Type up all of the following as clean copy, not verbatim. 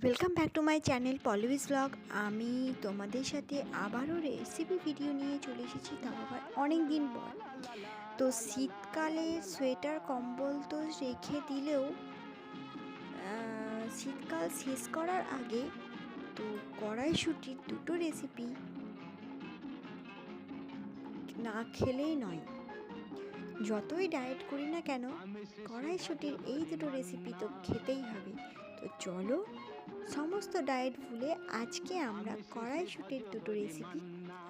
Welcome back to my channel পলিউস blog. আমি তোমাদের সাথে আবারও রেসিপি ভিডিও নিয়ে চলে এসেছি, তাও আবার অনেক দিন পর। তো শীতকালে সোয়েটার কম্বল তো রেখে দিলেও শীতকাল শেষ করার আগে তো কড়াইশুঁটির দুটো রেসিপি না খেলেই নয়। যতই ডায়েট করি না কেন, কড়াইশুঁটির এই দুটো রেসিপি তো খেতেই হবে। তো চলো, সমস্ত ডায়েট ভুলে আজকে আমরা কড়াইশুঁটির দুটো রেসিপি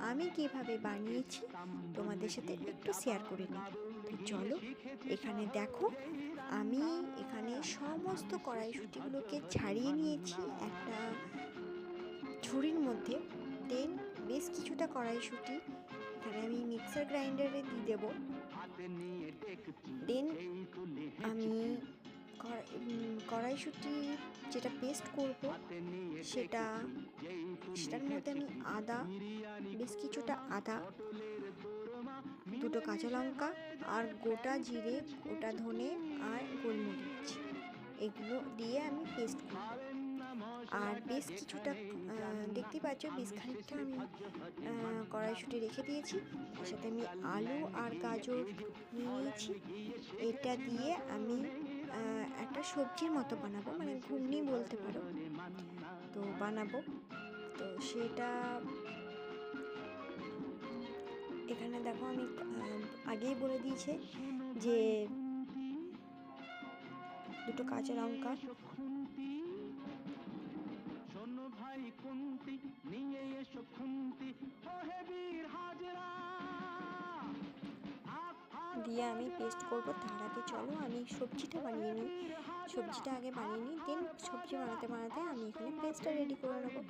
আমি কিভাবে বানিয়েছি তোমাদের সাথে একটু শেয়ার করে নিই। তো চলো, এখানে দেখো, আমি এখানে সমস্ত কড়াইশুঁটিগুলোকে ছাড়িয়ে নিয়েছি একটা ঝুড়ির মধ্যে। দেন বেশ কিছুটা কড়াইশুঁটি এখানে আমি মিক্সার গ্রাইন্ডারে দিয়ে দেবো। দেন আমি কড়াইশুঁটি যেটা পেস্ট করব সেটার মধ্যে আমি আদা, বেশ কিছুটা আদা, দুটো কাঁচা লঙ্কা আর গোটা জিরে, গোটা ধনে আর গোলমরিচ, এগুলো দিয়ে আমি পেস্ট করব। আর বেশ কিছুটা দেখতেই পাচ্ছ, বেশ খানিকটা আমি কড়াইশুঁটি রেখে দিয়েছি। তার সাথে আমি আলু আর গাজর নিয়েছি। এটা দিয়ে আমি একটা সবজির মতো বানাবো, মানে ঘুগনি বলতে পারো, তো বানাবো। তো সেটা এখানে দেখো, আমি আগেই বলে দিয়েছে যে দুটো কাঁচা লঙ্কা, দিয়ে আমি পেস্ট করব। তার আগে চলো আমি সবজিটা বানিয়ে নিই। দেন সবজি বানাতে বানাতে আমি এখানে পেস্টটা রেডি করে নেবো।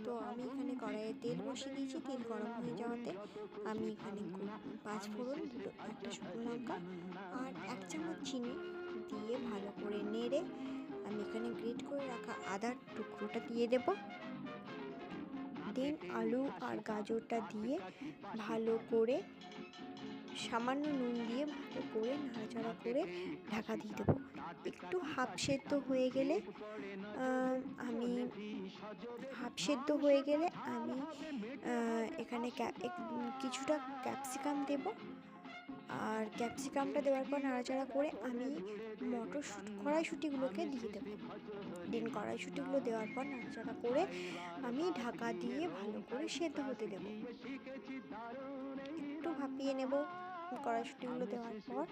তো আমি এখানে কড়াইয়ে তেল বসিয়ে দিয়েছি। তেল গরম হয়ে যাওয়াতে আমি এখানে 5 ফোড়ন, একটা শুকনো লঙ্কা আর 1 চামচ চিনি দিয়ে ভালো করে নেড়ে আমি এখানে গ্রেট করে রাখা আদার টুকরোটা দিয়ে দেব। দেন আলু আর গাজরটা দিয়ে ভালো করে সামান্য নুন দিয়ে ভালো করে নাড়াচাড়া করে ঢাকা দিয়ে দেবো। একটু হাফ সেদ্ধ হয়ে গেলে আমি এখানে কিছুটা ক্যাপসিকাম দেব। আর ক্যাপসিকামটা দেওয়ার পর নাড়াচাড়া করে আমি কড়াইশুঁটিগুলোকে দিয়ে দেবো। দেন কড়াইশুঁটিগুলো দেওয়ার পর নাড়াচাড়া করে আমি ঢাকা দিয়ে ভালো করে সেদ্ধ হতে দেবো। একটু ভাপিয়ে নেব কড়াইশুঁটিগুলো দেওয়ার পর।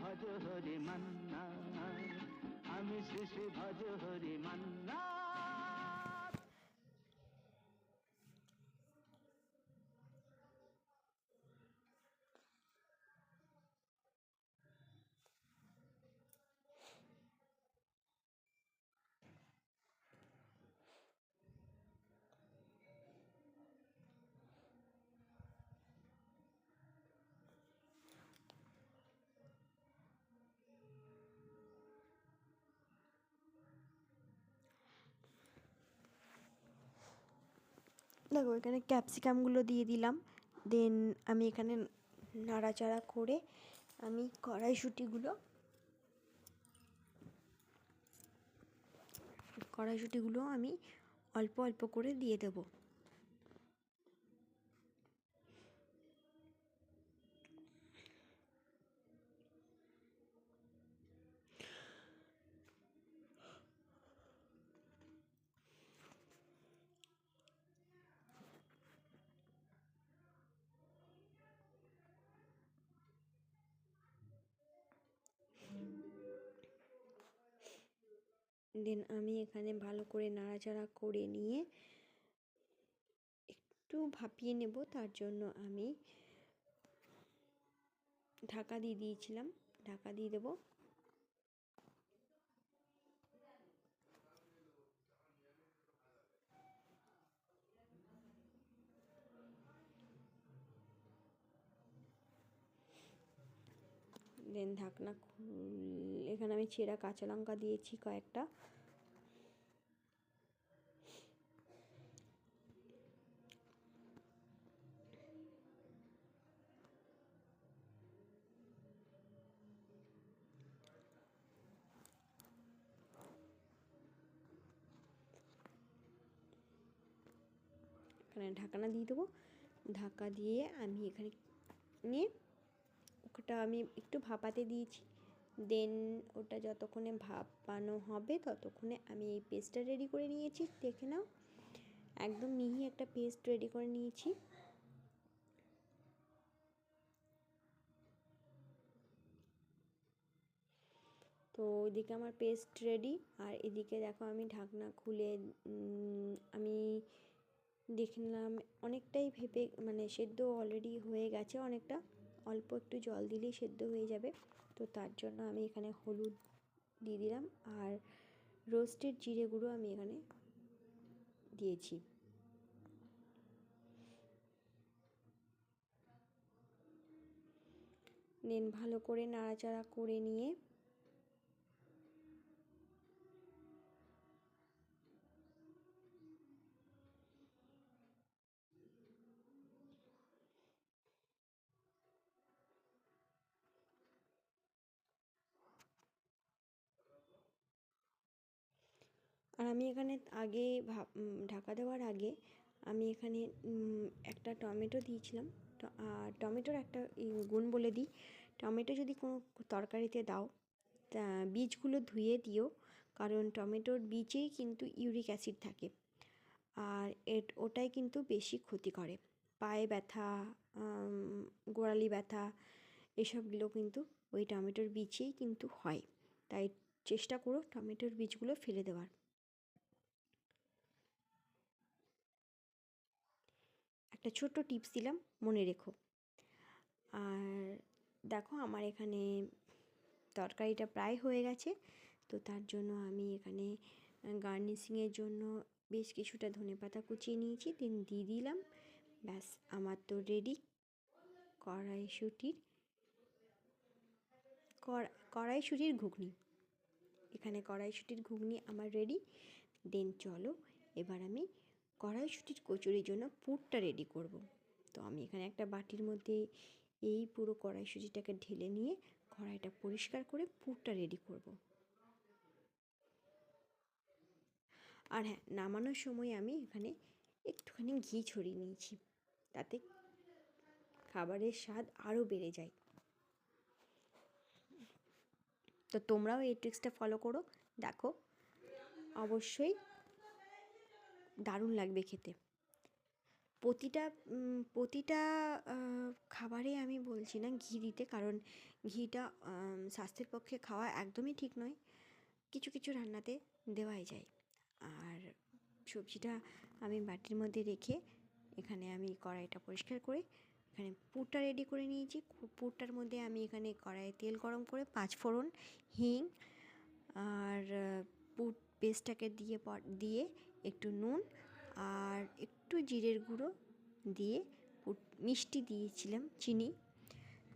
দেখো, এখানে ক্যাপসিকামগুলো দিয়ে দিলাম। দেন আমি এখানে নাড়াচাড়া করে আমি কড়াইশুঁটিগুলো আমি অল্প অল্প করে দিয়ে দেব। দেন আমি এখানে ভালো করে নাড়াচাড়া করে নিয়ে একটু ভাপিয়ে নেব। তার জন্য আমি ঢাকা দিয়ে দিয়েছিলাম, ঢাকা দিয়ে দেবো। দেন ঢাকনা এখানে আমি চেরা কাঁচা লঙ্কা দিয়েছি কয়েকটা। এখানে ঢাকনা দিয়ে দেবো। ঢাকা দিয়ে আমি এখানে নিয়ে ওটা আমি একটু ভাপাতে দিয়েছি। দেন ওটা যতক্ষণে ভাপানো হবে ততক্ষণে আমি এই পেস্টটা রেডি করে নিয়েছি। দেখে নাও, একদম মিহি একটা পেস্ট রেডি করে নিয়েছি। তো ওইদিকে আমার পেস্ট রেডি, আর এদিকে দেখো আমি ঢাকনা খুলে আমি দেখে নিলাম অনেকটাই মানে সেদ্ধ অলরেডি হয়ে গেছে অনেকটা। অল্প একটু জল দিলেই সেদ্ধ হয়ে যাবে। তো তার জন্য আমি এখানে হলুদ দিয়ে দিলাম, আর রোস্টেড জিরে গুঁড়ো আমি এখানে দিয়েছি। দেন ভালো করে নাড়াচাড়া করে নিয়ে আর আমি এখানে আগে ঢাকা দেওয়ার আগে আমি এখানে একটা টমেটো দিয়েছিলাম। আর টমেটোর একটা গুণ বলে দিই, টমেটো যদি কোনো তরকারিতে দাও তা বীজগুলো ধুয়ে দিও, কারণ টমেটোর বীজেই কিন্তু ইউরিক অ্যাসিড থাকে, আর ওটাই কিন্তু বেশি ক্ষতি করে। পায়ে ব্যথা, গোড়ালি ব্যথা, এসবগুলো কিন্তু ওই টমেটোর বীজেই কিন্তু হয়। তাই চেষ্টা করো টমেটোর বীজগুলো ফেলে দেওয়ার। একটা ছোট্ট টিপস দিলাম, মনে রেখো। আর দেখো আমার এখানে তরকারিটা প্রায় হয়ে গেছে। তো তার জন্য আমি এখানে গার্নিশিংয়ের জন্য বেশ কিছুটা ধনেপাতা কুচিয়ে নিয়েছি, দেন দিয়ে দিলাম। ব্যাস, আমার তো রেডি কড়াইশুঁটির ঘুগনি। এখানে কড়াইশুঁটির ঘুগনি আমার রেডি। দেন চলো এবার আমি কড়াইশুঁটির কচুরির জন্য পুরটা রেডি করব। তো আমি এখানে একটা বাটির মধ্যে এই পুরো কড়াইশুঁটিটাকে ঢেলে নিয়ে কড়াইটা পরিষ্কার করে পুরটা রেডি করব। আর হ্যাঁ, নামানোর সময় আমি এখানে একটুখানি ঘি ছড়িয়ে নিয়েছি, তাতে খাবারের স্বাদ আরও বেড়ে যায়। তো তোমরাও এই ট্রিক্সটা ফলো করো, দেখো অবশ্যই দারুণ লাগবে খেতে। প্রতিটা খাবারে আমি বলছি না ঘি দিতে, কারণ ঘিটা স্বাস্থ্যের পক্ষে খাওয়া একদমই ঠিক নয়। কিছু কিছু রান্নাতে দেওয়াই যায়। আর সবজিটা আমি বাটির মধ্যে রেখে এখানে আমি কড়াইটা পরিষ্কার করে এখানে পুরটা রেডি করে নিয়েছি। পুরটার মধ্যে আমি এখানে কড়াইয়ে তেল গরম করে 5 ফোড়ন, হিং আর পুর পেস্টটাকে দিয়ে একটু নুন আর একটু জিরের গুঁড়ো দিয়ে মিষ্টি দিয়েছিলাম, চিনি।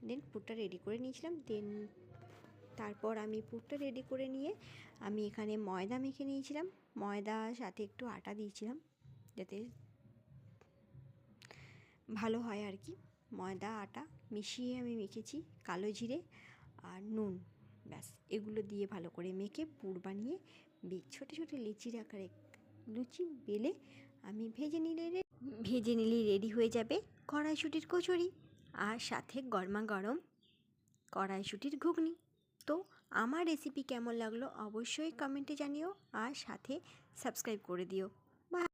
দেন পুরটা রেডি করে নিয়েছিলাম। দেন তারপর আমি পুরটা রেডি করে নিয়ে আমি এখানে ময়দা মেখে নিয়েছিলাম। ময়দা সাথে একটু আটা দিয়েছিলাম যাতে ভালো হয় আর কি। ময়দা আটা মিশিয়ে আমি মেখেছি, কালো জিরে আর নুন, ব্যাস এগুলো দিয়ে ভালো করে মেখে পুর বানিয়ে ছোটো ছোটো লিচির আকারে লুচি বেলে আমি ভেজে নিলেই রেডি হয়ে যাবে কড়াইশুঁটির কচুরি, আর সাথে গরমা গরম কড়াইশুঁটির ঘুগনি। তো আমার রেসিপি কেমন লাগলো অবশ্যই কমেন্টে জানিও, আর সাথে সাবস্ক্রাইব করে দিও।